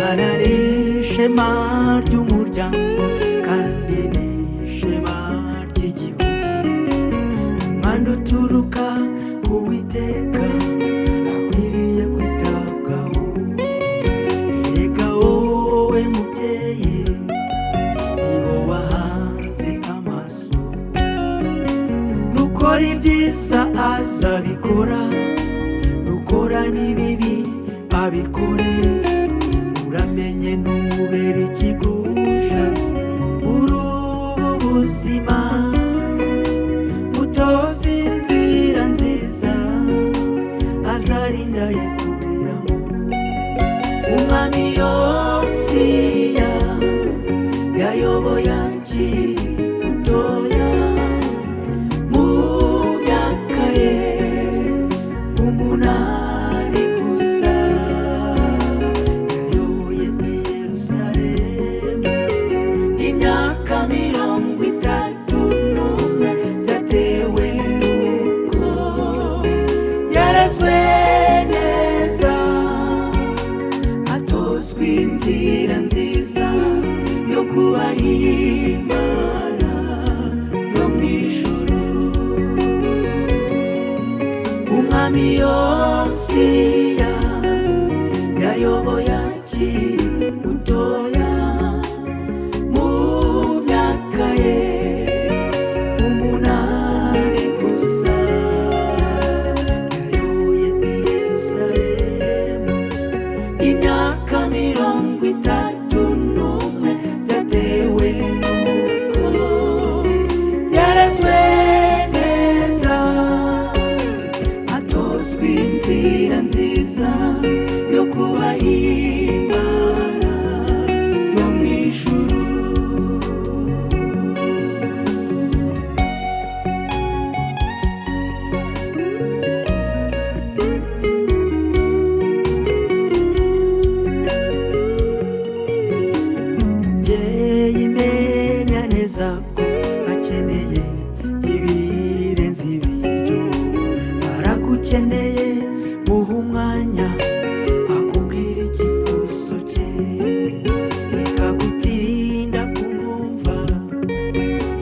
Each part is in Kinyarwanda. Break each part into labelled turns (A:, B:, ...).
A: Imana ni ishema ry'umuryango kandi ni ishema ry'igihugu. Umwanda uturuka ku Uwiteka akwiriye kwitabwaho. Erega wowe mubyeyi niho wahanze amaso, nukora ibyiza azabikora, nukora n'ibibi abikore. Uramenye ntumubere ikigusha muri ubu buzima, mutoze inzira nziza azarinda yikuriramo. Umwami Yosiya yayoboye akiri mutoya, mu myaka ye umunani gusa yayoboye i Yerusalemu. Imyaka 31 byatewe nuko yarezwe neza, atozwa inzira nziza yo kubaha Imana yo mu ijuru. Umwami Yosiya yayoboye akiri mutoya, mu myaka ye umunani gusa yayoboye i Yerusalemu. Imyaka 31 byatewe nuko yarezwe neza, atozwa inzira nziza yo kubaha Imana yo mu ijuru. Mubyeyi menya neza ko akeneye ibirenze ibiryo, aragukeneye muha umwanya akubwira icyifuzo cye. Reka gutinda kumwumva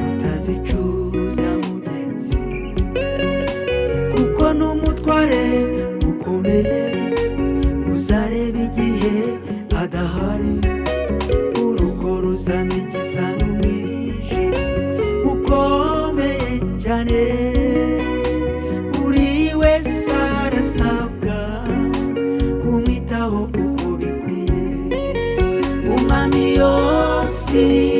A: utazicuza mugenzi, kuko n'umutware ukomeye uzareba igihe adahari. Urugo ruzana igisa n'umwijima ukomeye cyane, buri wese arasabwa kumwitaho uko bikwiye. Umwami Yosiya